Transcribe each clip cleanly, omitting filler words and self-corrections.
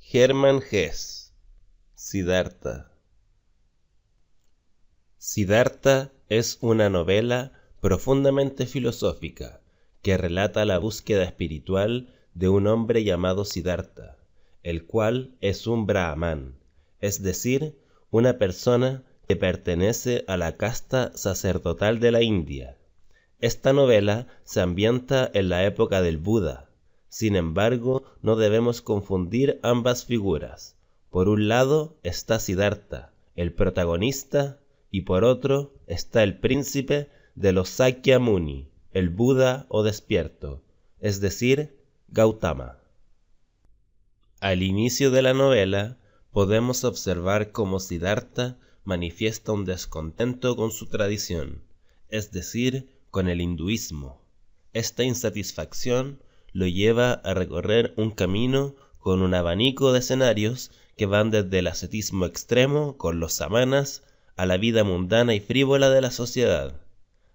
Hermann Hesse, Siddhartha. Siddhartha es una novela profundamente filosófica que relata la búsqueda espiritual de un hombre llamado Siddhartha, el cual es un brahman, es decir, una persona que pertenece a la casta sacerdotal de la India. Esta novela se ambienta en la época del Buda. Sin embargo, no debemos confundir ambas figuras. Por un lado está Siddhartha, el protagonista, y por otro está el príncipe de los Sakya Muni, el Buda o despierto, es decir, Gautama. Al inicio de la novela, podemos observar cómo Siddhartha manifiesta un descontento con su tradición, es decir, con el hinduismo. Esta insatisfacción lo lleva a recorrer un camino con un abanico de escenarios que van desde el ascetismo extremo con los samanas a la vida mundana y frívola de la sociedad.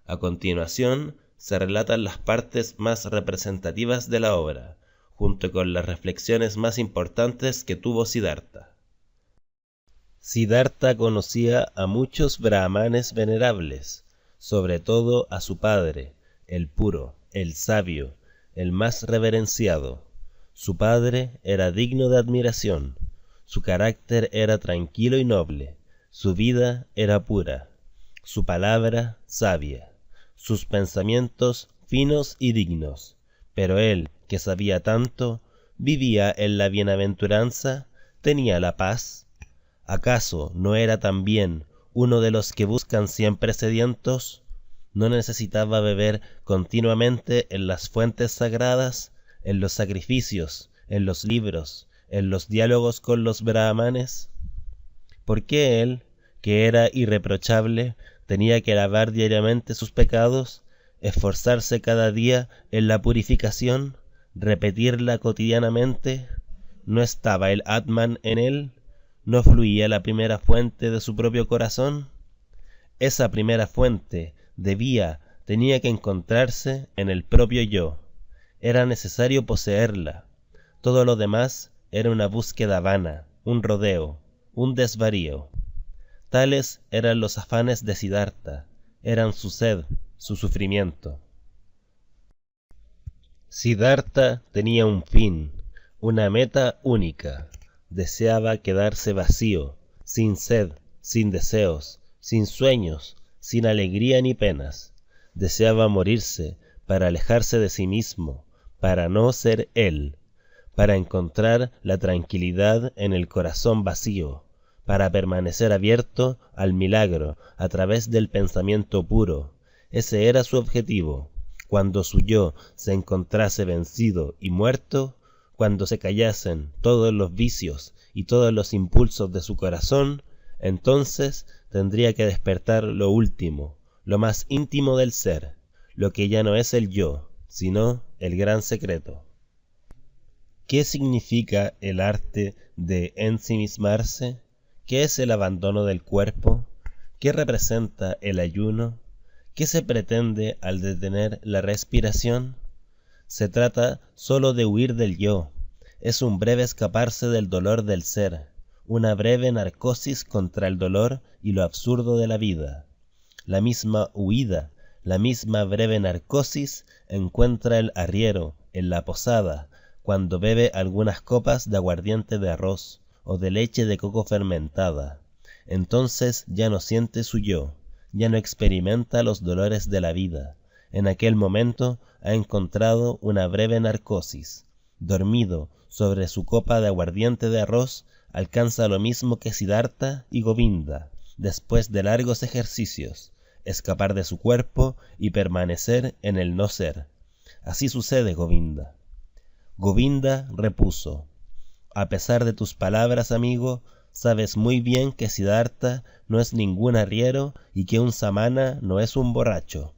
A continuación, se relatan las partes más representativas de la obra, junto con las reflexiones más importantes que tuvo Siddhartha. Siddhartha conocía a muchos brahmanes venerables, sobre todo a su padre, el puro, el sabio, el más reverenciado. Su padre era digno de admiración, su carácter era tranquilo y noble, su vida era pura, su palabra sabia, sus pensamientos finos y dignos, pero él, que sabía tanto, vivía en la bienaventuranza, tenía la paz. ¿Acaso no era también uno de los que buscan siempre sedientos? ¿No necesitaba beber continuamente en las fuentes sagradas, en los sacrificios, en los libros, en los diálogos con los brahmanes? ¿Por qué él, que era irreprochable, tenía que lavar diariamente sus pecados, esforzarse cada día en la purificación, repetirla cotidianamente? ¿No estaba el Atman en él? ¿No fluía la primera fuente de su propio corazón? Esa primera fuente tenía que encontrarse en el propio yo. Era necesario poseerla. Todo lo demás era una búsqueda vana, un rodeo, un desvarío. Tales eran los afanes de Siddhartha, eran su sed, su sufrimiento. Siddhartha tenía un fin, una meta única. Deseaba quedarse vacío, sin sed, sin deseos, sin sueños, sin alegría ni penas. Deseaba morirse para alejarse de sí mismo, para no ser él, para encontrar la tranquilidad en el corazón vacío, para permanecer abierto al milagro a través del pensamiento puro. Ese era su objetivo. Cuando su yo se encontrase vencido y muerto, cuando se callasen todos los vicios y todos los impulsos de su corazón, entonces tendría que despertar lo último, lo más íntimo del ser, lo que ya no es el yo, sino el gran secreto. ¿Qué significa el arte de ensimismarse? ¿Qué es el abandono del cuerpo? ¿Qué representa el ayuno? ¿Qué se pretende al detener la respiración? Se trata solo de huir del yo. Es un breve escaparse del dolor del ser, una breve narcosis contra el dolor y lo absurdo de la vida. La misma huida, la misma breve narcosis encuentra el arriero en la posada, cuando bebe algunas copas de aguardiente de arroz o de leche de coco fermentada. Entonces ya no siente su yo, ya no experimenta los dolores de la vida. En aquel momento ha encontrado una breve narcosis. Dormido sobre su copa de aguardiente de arroz, alcanza lo mismo que Siddhartha y Govinda, después de largos ejercicios, escapar de su cuerpo y permanecer en el no ser. Así sucede, Govinda. Govinda repuso: a pesar de tus palabras, amigo, sabes muy bien que Siddhartha no es ningún arriero y que un samana no es un borracho.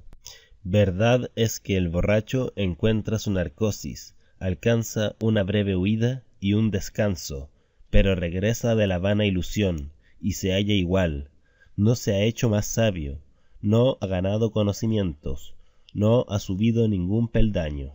Verdad es que el borracho encuentra su narcosis, alcanza una breve huida y un descanso, pero regresa de la vana ilusión y se halla igual. No se ha hecho más sabio, no ha ganado conocimientos, no ha subido ningún peldaño.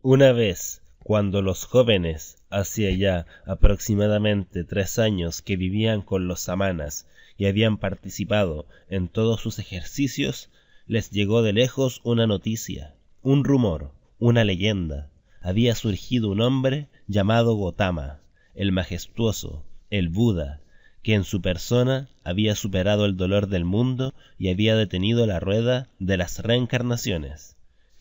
Una vez Cuando los jóvenes, hacía ya aproximadamente 3 años que vivían con los samanas y habían participado en todos sus ejercicios, les llegó de lejos una noticia, un rumor, una leyenda. Había surgido un hombre llamado Gotama, el majestuoso, el Buda, que en su persona había superado el dolor del mundo y había detenido la rueda de las reencarnaciones.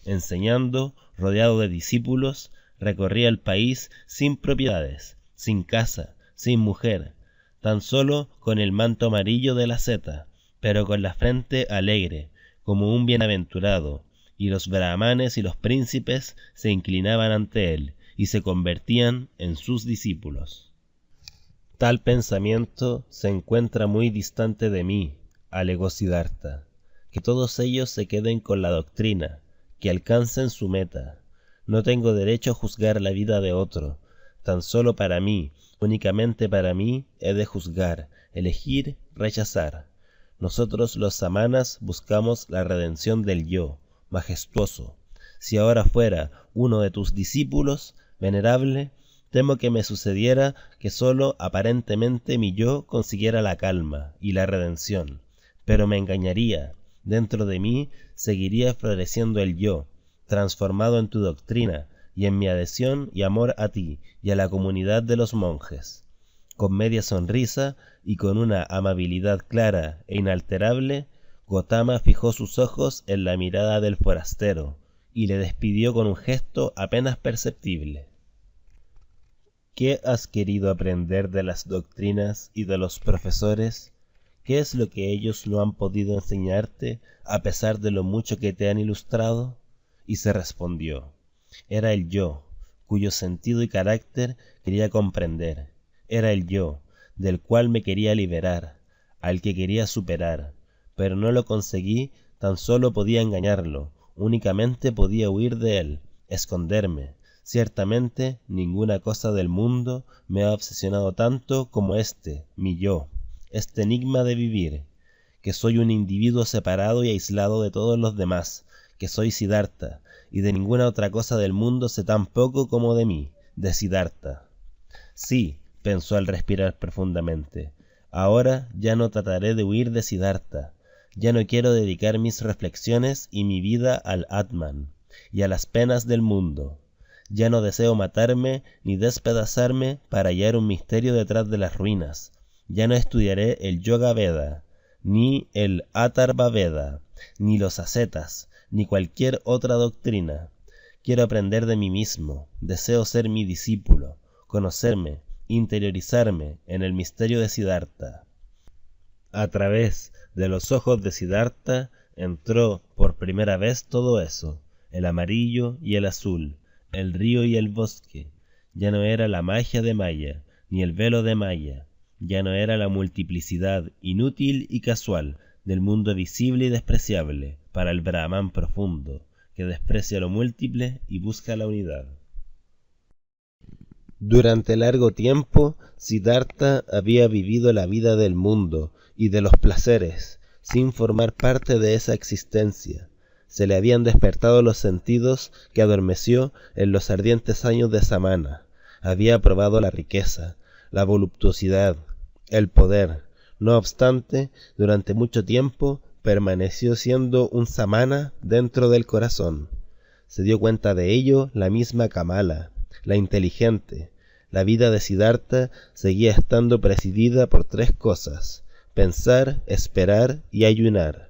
Enseñando, rodeado de discípulos, recorría el país sin propiedades, sin casa, sin mujer, tan solo con el manto amarillo de la seta, pero con la frente alegre, como un bienaventurado, y los brahmanes y los príncipes se inclinaban ante él y se convertían en sus discípulos. Tal pensamiento se encuentra muy distante de mí, alegó Siddhartha. Que todos ellos se queden con la doctrina, que alcancen su meta. No tengo derecho a juzgar la vida de otro. Tan solo para mí, únicamente para mí, he de juzgar, elegir, rechazar. Nosotros los samanas buscamos la redención del yo, majestuoso. Si ahora fuera uno de tus discípulos, venerable, temo que me sucediera que sólo aparentemente mi yo consiguiera la calma y la redención, pero me engañaría. Dentro de mí seguiría floreciendo el yo, transformado en tu doctrina y en mi adhesión y amor a ti y a la comunidad de los monjes. Con media sonrisa y con una amabilidad clara e inalterable, Gotama fijó sus ojos en la mirada del forastero y le despidió con un gesto apenas perceptible. ¿Qué has querido aprender de las doctrinas y de los profesores? ¿Qué es lo que ellos no han podido enseñarte a pesar de lo mucho que te han ilustrado? Y se respondió, era el yo, cuyo sentido y carácter quería comprender. Era el yo, del cual me quería liberar, al que quería superar, pero no lo conseguí, tan solo podía engañarlo, únicamente podía huir de él, esconderme. Ciertamente ninguna cosa del mundo me ha obsesionado tanto como mi yo, este enigma de vivir, que soy un individuo separado y aislado de todos los demás, que soy Siddhartha, y de ninguna otra cosa del mundo sé tan poco como de mí, de Siddhartha. Sí, pensó al respirar profundamente, ahora ya no trataré de huir de Siddhartha, ya no quiero dedicar mis reflexiones y mi vida al Atman, y a las penas del mundo. Ya no deseo matarme ni despedazarme para hallar un misterio detrás de las ruinas. Ya no estudiaré el Yoga Veda, ni el Atharva Veda, ni los ascetas, ni cualquier otra doctrina. Quiero aprender de mí mismo, deseo ser mi discípulo, conocerme, interiorizarme en el misterio de Siddhartha. A través de los ojos de Siddhartha entró por primera vez todo eso, el amarillo y el azul, el río y el bosque. Ya no era la magia de Maya, ni el velo de Maya. Ya no era la multiplicidad inútil y casual del mundo visible y despreciable para el Brahman profundo, que desprecia lo múltiple y busca la unidad. Durante largo tiempo, Siddhartha había vivido la vida del mundo y de los placeres, sin formar parte de esa existencia. Se le habían despertado los sentidos que adormeció en los ardientes años de Samana. Había probado la riqueza, la voluptuosidad, el poder. No obstante, durante mucho tiempo permaneció siendo un Samana dentro del corazón. Se dio cuenta de ello la misma Kamala, la inteligente. La vida de Siddhartha seguía estando presidida por 3 cosas: pensar, esperar y ayunar.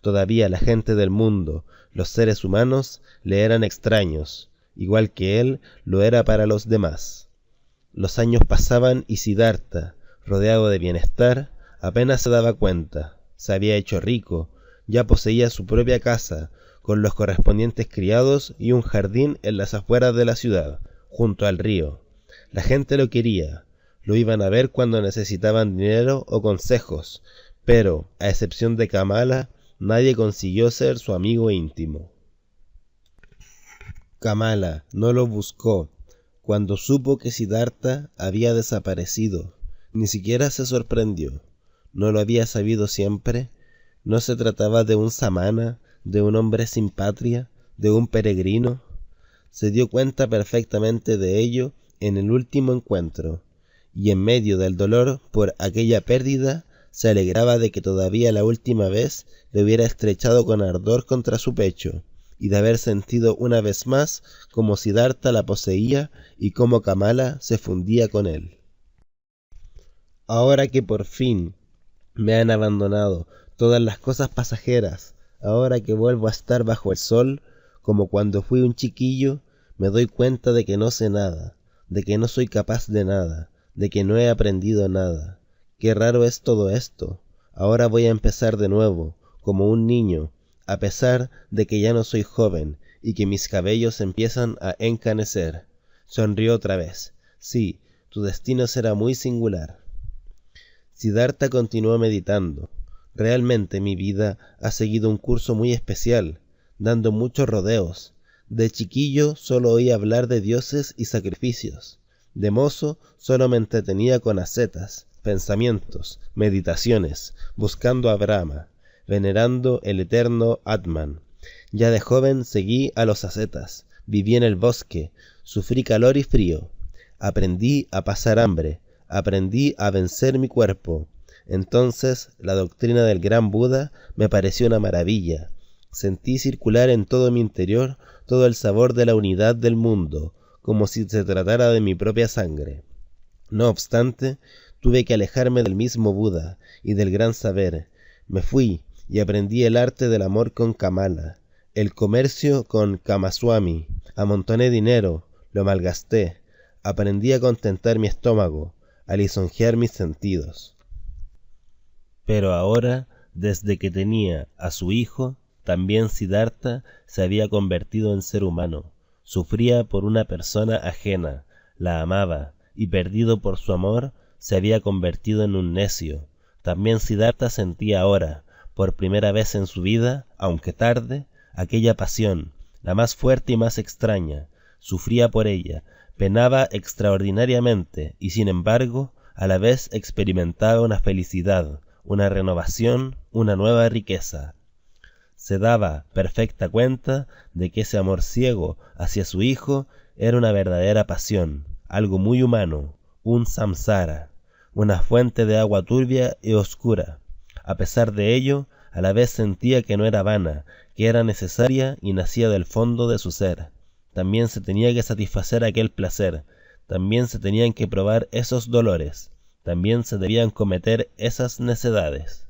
Todavía la gente del mundo, los seres humanos, le eran extraños, igual que él lo era para los demás. Los años pasaban y Siddhartha, rodeado de bienestar, apenas se daba cuenta. Se había hecho rico, ya poseía su propia casa, con los correspondientes criados y un jardín en las afueras de la ciudad, junto al río. La gente lo quería, lo iban a ver cuando necesitaban dinero o consejos, pero, a excepción de Kamala, nadie consiguió ser su amigo íntimo. Kamala no lo buscó. Cuando supo que Siddhartha había desaparecido, ni siquiera se sorprendió. ¿No lo había sabido siempre? ¿No se trataba de un samana, de un hombre sin patria, de un peregrino? se dio cuenta perfectamente de ello en el último encuentro, y en medio del dolor por aquella pérdida, se alegraba de que todavía la última vez le hubiera estrechado con ardor contra su pecho, y de haber sentido una vez más como Siddhartha la poseía y como Kamala se fundía con él. Ahora que por fin me han abandonado todas las cosas pasajeras, ahora que vuelvo a estar bajo el sol, como cuando fui un chiquillo, me doy cuenta de que no sé nada, de que no soy capaz de nada, de que no he aprendido nada. Qué raro es todo esto. Ahora voy a empezar de nuevo, como un niño, a pesar de que ya no soy joven y que mis cabellos empiezan a encanecer. Sonrió otra vez. Sí, tu destino será muy singular. Siddhartha continuó meditando. Realmente mi vida ha seguido un curso muy especial, dando muchos rodeos. De chiquillo solo oía hablar de dioses y sacrificios. De mozo solo me entretenía con ascetas, pensamientos, meditaciones, buscando a Brahma, venerando el eterno Atman. Ya de joven seguí a los ascetas, viví en el bosque, sufrí calor y frío, aprendí a pasar hambre, aprendí a vencer mi cuerpo. Entonces la doctrina del gran Buda me pareció una maravilla. Sentí circular en todo mi interior todo el sabor de la unidad del mundo, como si se tratara de mi propia sangre. No obstante, tuve que alejarme del mismo Buda y del gran saber. Me fui y aprendí el arte del amor con Kamala, el comercio con Kamaswami, amontoné dinero, lo malgasté, aprendí a contentar mi estómago, a lisonjear mis sentidos. Pero ahora, desde que tenía a su hijo, también Siddhartha se había convertido en ser humano. Sufría por una persona ajena, la amaba, y perdido por su amor, se había convertido en un necio. También Siddhartha sentía ahora, por primera vez en su vida, aunque tarde, aquella pasión, la más fuerte y más extraña. Sufría por ella, penaba extraordinariamente, y sin embargo, a la vez experimentaba una felicidad, una renovación, una nueva riqueza. Se daba perfecta cuenta de que ese amor ciego hacia su hijo era una verdadera pasión, algo muy humano, un samsara, una fuente de agua turbia y oscura. A pesar de ello, a la vez sentía que no era vana, que era necesaria y nacía del fondo de su ser. También se tenía que satisfacer aquel placer, también se tenían que probar esos dolores, también se debían cometer esas necedades.